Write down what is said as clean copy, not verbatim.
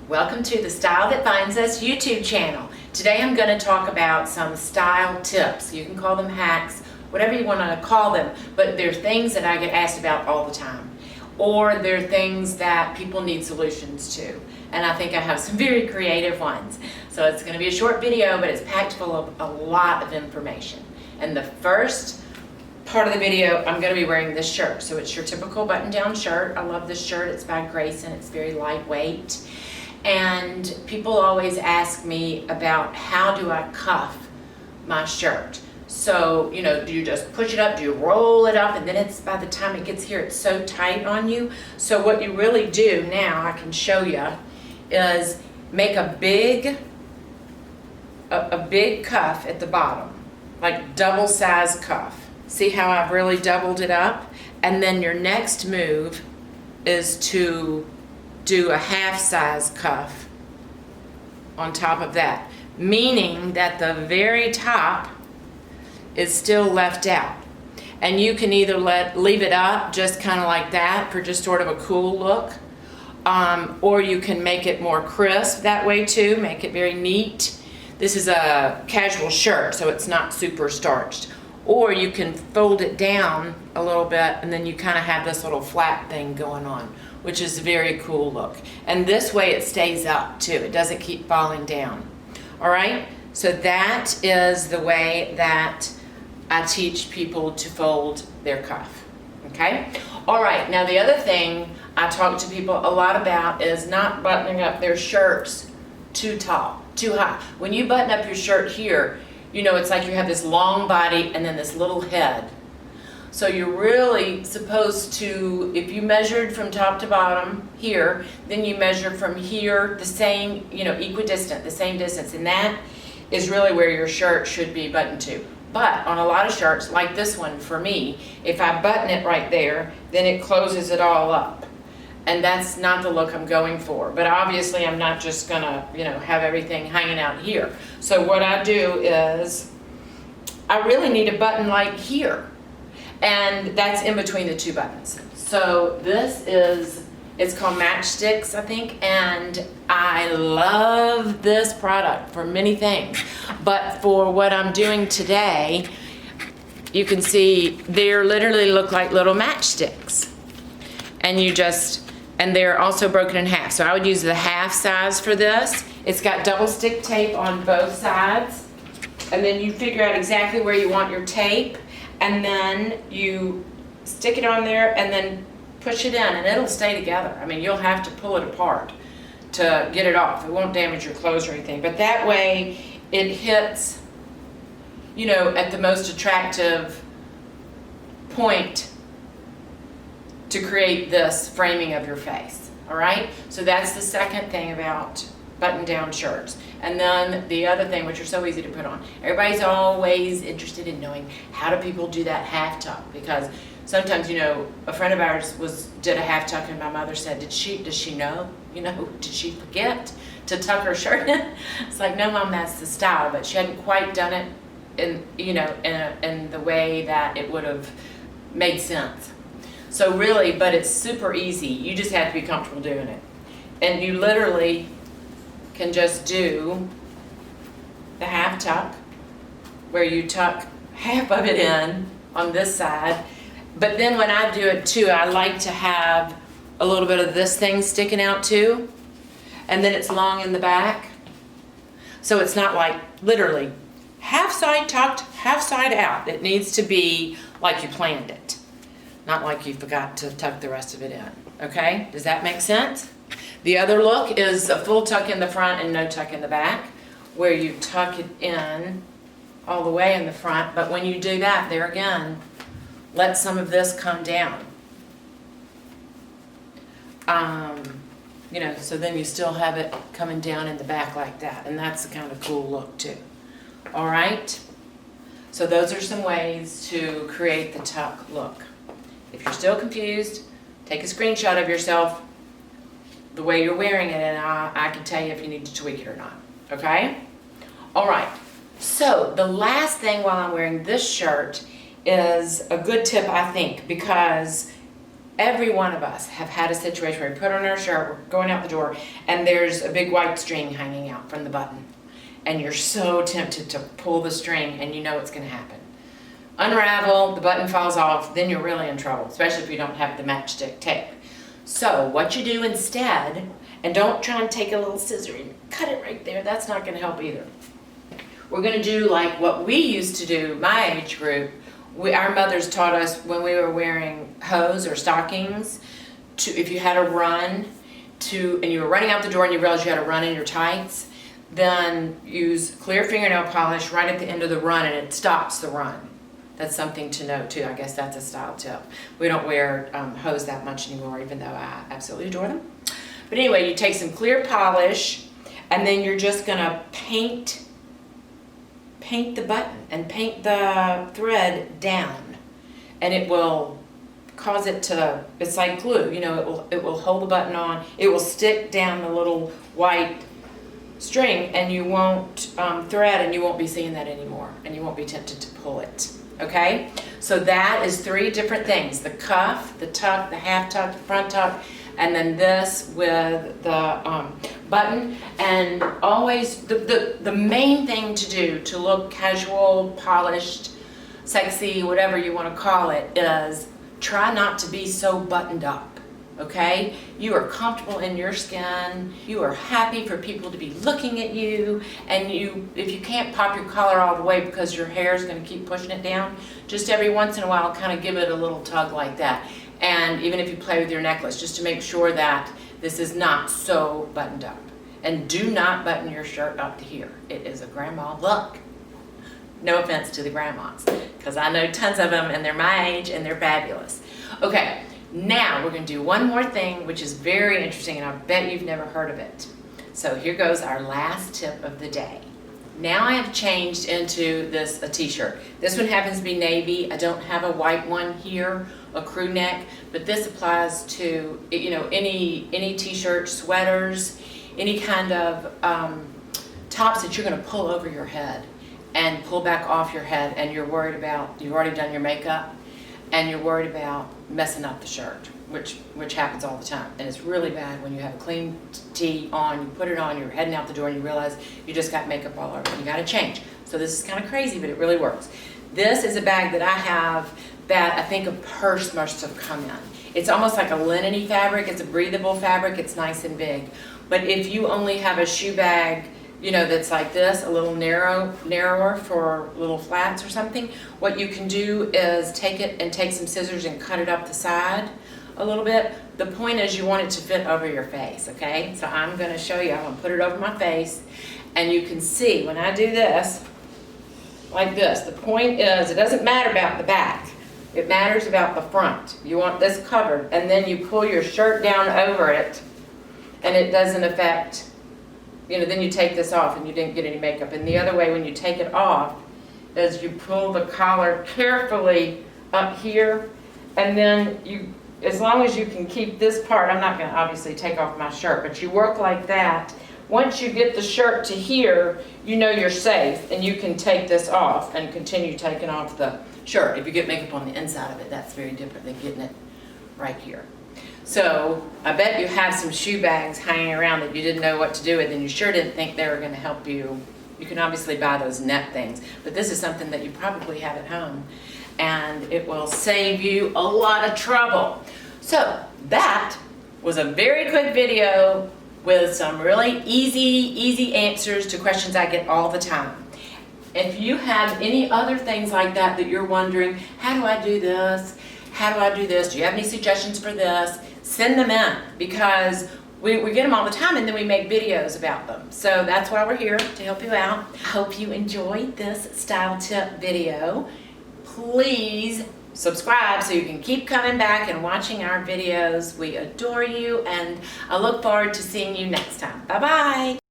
Welcome to the Style That Finds Us YouTube channel. Today I'm going to talk about some style tips. You can call them hacks, whatever you want to call them, but they're things that I get asked about all the time. Or they're things that people need solutions to. And I think I have some very creative ones. So it's going to be a short video, but it's packed full of a lot of information. And the first part of the video, I'm going to be wearing this shirt. So it's your typical button-down shirt. I love this shirt. It's by Grace and it's very lightweight. And people always ask me about how do I cuff my shirt. So, you know, do you just push it up? Do you roll it up? And then it's, by the time it gets here, it's so tight on you. So what you really do now, I can show you, is make a big cuff at the bottom, like double size cuff. See how I've really doubled it up? And then your next move is to do a half size cuff on top of that, meaning that the very top is still left out. And you can either leave it up just kind of like that for just sort of a cool look, or you can make it more crisp that way too, make it very neat. This is a casual shirt, so it's not super starched. Or you can fold it down a little bit and then you kind of have this little flat thing going on, which is a very cool look. And this way it stays up too. It doesn't keep falling down. All right, so that is the way that I teach people to fold their cuff, okay? All right, now the other thing I talk to people a lot about is not buttoning up their shirts too tall, too high. When you button up your shirt here, you know, it's like you have this long body and then this little head. So you're really supposed to, if you measured from top to bottom here, then you measure from here the same, you know, equidistant, the same distance. And that is really where your shirt should be buttoned to. But on a lot of shirts, like this one for me, if I button it right there, then it closes it all up. And that's not the look I'm going for. But obviously I'm not just gonna, you know, have everything hanging out here. So what I do is, I really need a button like here. And that's in between the two buttons. So this is, it's called Matchsticks, I think, and I love this product for many things. But for what I'm doing today, you can see they literally look like little matchsticks. And you just, and they're also broken in half. So I would use the half size for this. It's got double stick tape on both sides. And then you figure out exactly where you want your tape. And then you stick it on there and then push it in and it'll stay together. I mean, you'll have to pull it apart to get it off. It won't damage your clothes or anything. But that way it hits, you know, at the most attractive point to create this framing of your face. All right? So that's the second thing about button-down shirts. And then the other thing, which are so easy to put on, everybody's always interested in knowing how do people do that half tuck, because sometimes, you know, a friend of ours did a half tuck and my mother said, does she know, you know, did she forget to tuck her shirt in? It's like, no, Mom, that's the style, but she hadn't quite done it in, you know, in the way that it would have made sense. So really, but it's super easy. You just have to be comfortable doing it. And you literally can just do the half tuck, where you tuck half of it in on this side. But then when I do it too, I like to have a little bit of this thing sticking out too. And then it's long in the back. So it's not like literally half side tucked, half side out. It needs to be like you planned it, not like you forgot to tuck the rest of it in. Okay, does that make sense? The other look is a full tuck in the front and no tuck in the back, where you tuck it in all the way in the front. But when you do that, there again, let some of this come down. You know, so then you still have it coming down in the back like that. And that's the kind of cool look too. All right? So those are some ways to create the tuck look. If you're still confused, take a screenshot of yourself the way you're wearing it, and I can tell you if you need to tweak it or not. Okay? All right. So the last thing while I'm wearing this shirt is a good tip, I think, because Every one of us have had a situation where we put on our shirt, we're going out the door, and there's a big white string hanging out from the button. And you're so tempted to pull the string, and you know it's going to happen. Unravel, the button falls off, then you're really in trouble, especially if you don't have the matchstick tape. So what you do instead, and don't try and take a little scissor and cut it right there, that's not going to help either. We're going to do like what we used to do, my age group. Our mothers taught us when we were wearing hose or stockings, if you had a run, and you were running out the door and you realized you had a run in your tights, then use clear fingernail polish right at the end of the run and it stops the run. That's something to note too. I guess that's a style tip. We don't wear hose that much anymore, even though I absolutely adore them. But anyway, you take some clear polish and then you're just gonna paint the button and paint the thread down, and it will cause it to, it's like glue, you know, it will hold the button on, it will stick down the little white string, and you won't thread, and you won't be seeing that anymore, and you won't be tempted to pull it. Okay, so that is 3 different things: the cuff, the tuck, the half tuck, the front tuck, and then this with the button. And always the main thing to do to look casual, polished, sexy, whatever you want to call it, is try not to be so buttoned up. Okay, you are comfortable in your skin, you are happy for people to be looking at you, and if you can't pop your collar all the way because your hair is going to keep pushing it down, just every once in a while kind of give it a little tug like that. And even if you play with your necklace, just to make sure that this is not so buttoned up. And do not button your shirt up to here. It is a grandma look. No offense to the grandmas, because I know tons of them and they're my age and they're fabulous. Okay. Now we're going to do one more thing, which is very interesting, and I bet you've never heard of it. So here goes our last tip of the day. Now I have changed into a t-shirt. This one happens to be navy. I don't have a white one here, a crew neck, but this applies to, you know, any t-shirt, sweaters, any kind of tops that you're going to pull over your head and pull back off your head, and you're worried about, you've already done your makeup, and you're worried about messing up the shirt, which happens all the time. And it's really bad when you have a clean tee on, you put it on, you're heading out the door, and you realize you just got makeup all over. You got to change. So this is kind of crazy, but it really works. This is a bag that I have that I think a purse must have come in. It's almost like a linen-y fabric. It's a breathable fabric. It's nice and big. But if you only have a shoe bag, you know, that's like this, a little narrower for little flats or something, what you can do is take it and take some scissors and cut it up the side a little bit. The point is you want it to fit over your face, okay? So I'm going to show you. I'm going to put it over my face, and you can see when I do this, like this, the point is it doesn't matter about the back. It matters about the front. You want this covered, and then you pull your shirt down over it, and it doesn't affect, you know, then you take this off and you didn't get any makeup. And the other way, when you take it off, is you pull the collar carefully up here, and then you, as long as you can keep this part, I'm not going to obviously take off my shirt, but you work like that. Once you get the shirt to here, you know you're safe, and you can take this off and continue taking off the shirt. If you get makeup on the inside of it, that's very different than getting it right here. So I bet you have some shoe bags hanging around that you didn't know what to do with, and you sure didn't think they were going to help you. You can obviously buy those net things, but this is something that you probably have at home, and it will save you a lot of trouble. So that was a very quick video with some really easy answers to questions I get all the time. If you have any other things like that that you're wondering, how do I do this? How do I do this? Do you have any suggestions for this? Send them in, because we get them all the time, and then we make videos about them. So that's why we're here, to help you out. I hope you enjoyed this style tip video. Please subscribe so you can keep coming back and watching our videos. We adore you, and I look forward to seeing you next time. Bye-bye.